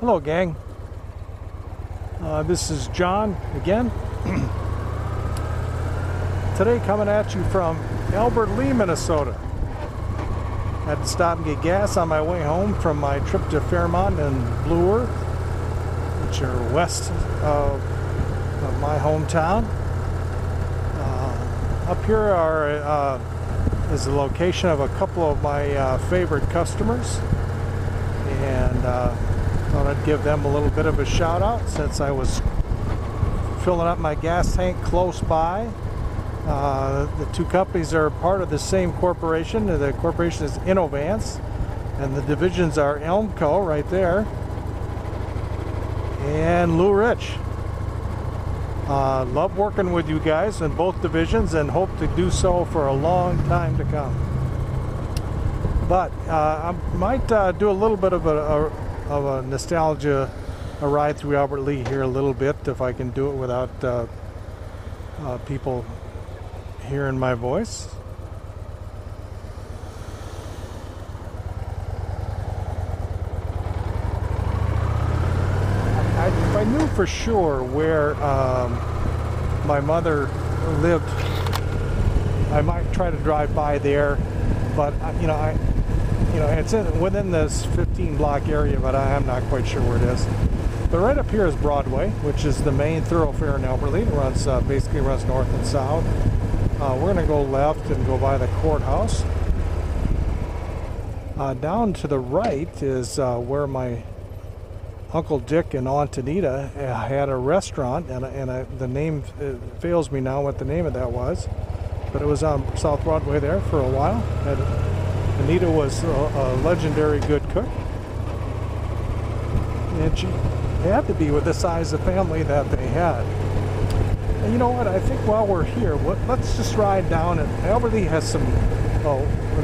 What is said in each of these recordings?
Hello, gang. This is John again. Today, coming at you from Albert Lea, Minnesota. I had to stop and get gas on my way home from my trip to Fairmont and Blue Earth, which are west of my hometown. Up here is the location of a couple of my favorite customers, and thought I'd give them a little bit of a shout out since I was filling up my gas tank close by. The two companies are part of the same corporation. The corporation is Innovance, and the divisions are Elmco right there and Lou Rich. Love working with you guys in both divisions and hope to do so for a long time to come. But I might do a little bit of a nostalgia, a ride through Albert Lea here a little bit, if I can do it without people hearing my voice. If I knew for sure where my mother lived, I might try to drive by there, but it's within this 15-block area, but I am not quite sure where it is. But right up here is Broadway, which is the main thoroughfare in Albert Lea. It runs basically runs north and south. We're going to go left and go by the courthouse. Down to the right is where my Uncle Dick and Aunt Anita had a restaurant, and the name fails me now what the name of that was, but it was on South Broadway there for a while. Anita was a legendary good cook, and she had to be with the size of family that they had. And you know what, I think while we're here, let's just ride down, and Albert Lea has some,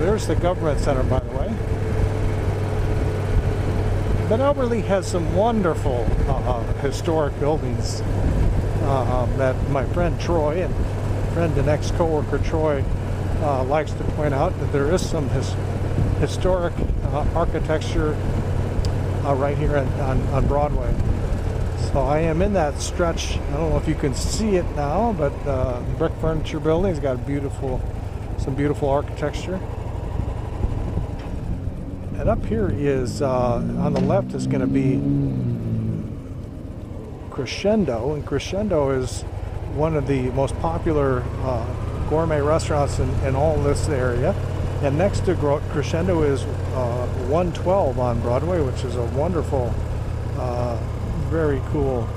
there's the government center, by the way. But Albert Lea has some wonderful historic buildings that my friend Troy and ex-coworker Troy likes to point out, that there is some historic architecture right here on Broadway. So I am in that stretch. I don't know if you can see it now, but brick furniture building's got some beautiful architecture. And up here is, on the left is going to be Crescendo, and Crescendo is one of the most popular gourmet restaurants in all this area. And next to Crescendo is 112 on Broadway, which is a wonderful, very cool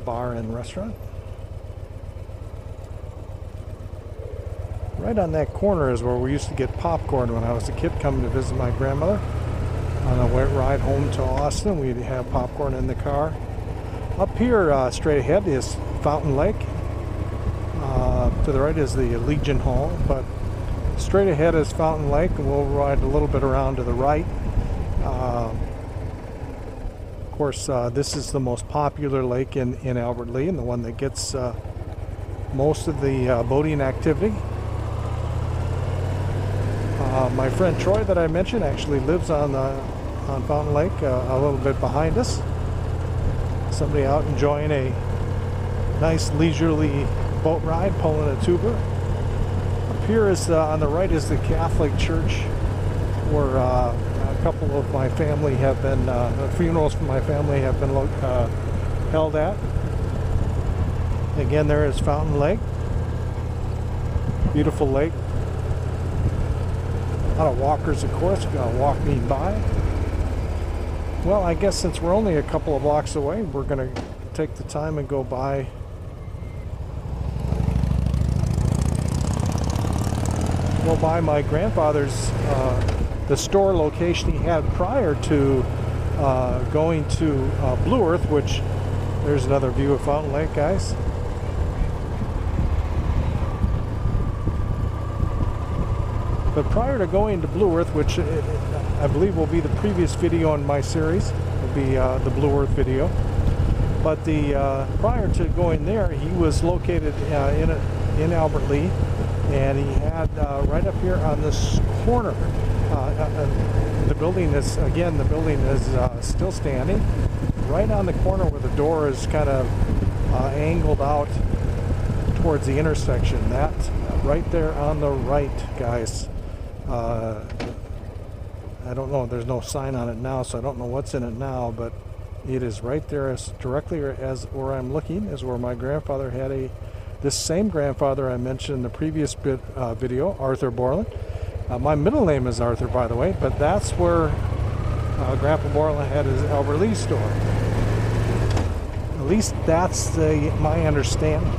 bar and restaurant. Right on that corner is where we used to get popcorn when I was a kid coming to visit my grandmother. On the ride home to Austin, we'd have popcorn in the car. Up here, straight ahead, is Fountain Lake. To the right is the Legion Hall, but straight ahead is Fountain Lake, and we'll ride a little bit around to the right. Of course, this is the most popular lake in Albert Lea, and the one that gets most of the boating activity. My friend Troy that I mentioned actually lives on Fountain Lake, a little bit behind us. Somebody out enjoying a nice leisurely boat ride, pulling a tuba. Up here is on the right is the Catholic Church, where a couple of my family have been funerals for my family have been held at. Again, there is Fountain Lake, beautiful lake. A lot of walkers, of course, gonna walk me by. Well, I guess since we're only a couple of blocks away, we're gonna take the time and go by my grandfather's the store location he had prior to going to Blue Earth, which there's another view of Fountain Lake, guys. But prior to going to Blue Earth, which I believe will be the previous video in my series, will be the Blue Earth video. But prior to going there, he was located in Albert Lea, and he had right up here on this corner The building is, again, still standing right on the corner where the door is kind of angled out towards the intersection. That right there on the right, guys. I don't know, there's no sign on it now, so I don't know what's in it now, but it is right there, as directly as where I'm looking is where my grandfather had this same grandfather I mentioned in the previous video, Arthur Borland. My middle name is Arthur, by the way, but that's where Grandpa Borland had his Albert Lea store. At least that's my understanding.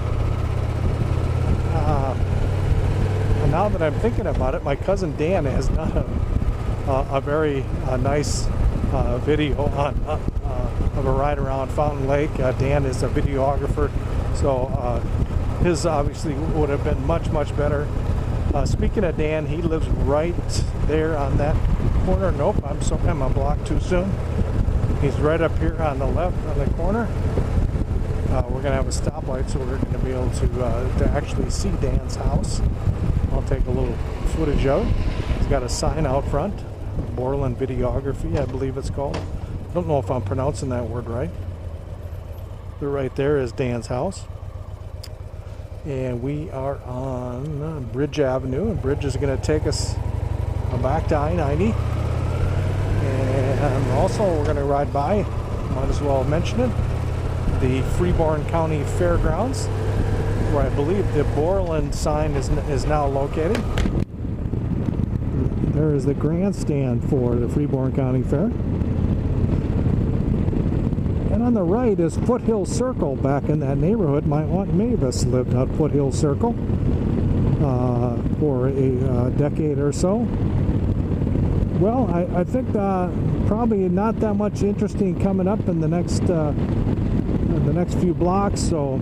And now that I'm thinking about it, my cousin Dan has done a very nice video of a ride around Fountain Lake. Dan is a videographer, so his obviously would have been much better. Speaking of Dan, he lives right there on that corner. Nope, I'm a block too soon. He's right up here on the left on the corner. We're going to have a stoplight, so we're going to be able to actually see Dan's house. I'll take a little footage of it. He's got a sign out front, Borland Videography, I believe it's called. I don't know if I'm pronouncing that word right. But right there is Dan's house. And we are on Bridge Avenue, and Bridge is going to take us back to I-90. And also we're going to ride by, might as well mention it, the Freeborn County Fairgrounds, where I believe the Borland sign is now located. There is the grandstand for the Freeborn County Fair. And on the right is Foothill Circle. Back in that neighborhood, my Aunt Mavis lived at Foothill Circle for a decade or so. Well, I think probably not that much interesting coming up in the next few blocks, so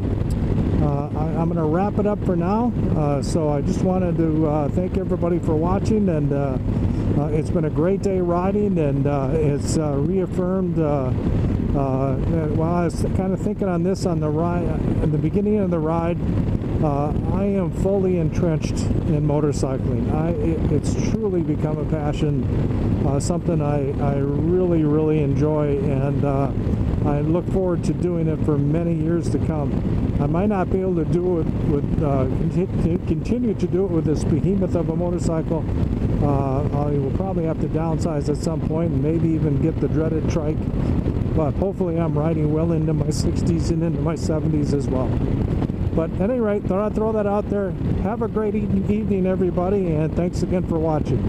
I'm going to wrap it up for now. So I just wanted to thank everybody for watching, and it's been a great day riding, and it's reaffirmed. While I was kind of thinking on this on the ride, in the beginning of the ride, I am fully entrenched in motorcycling. It's truly become a passion, something I really enjoy, and I look forward to doing it for many years to come. I might not be able to do it with continue to do it with this behemoth of a motorcycle. I will probably have to downsize at some point and maybe even get the dreaded trike. But hopefully I'm riding well into my 60s and into my 70s as well. But at any rate, thought I'd throw that out there. Have a great evening, everybody, and thanks again for watching.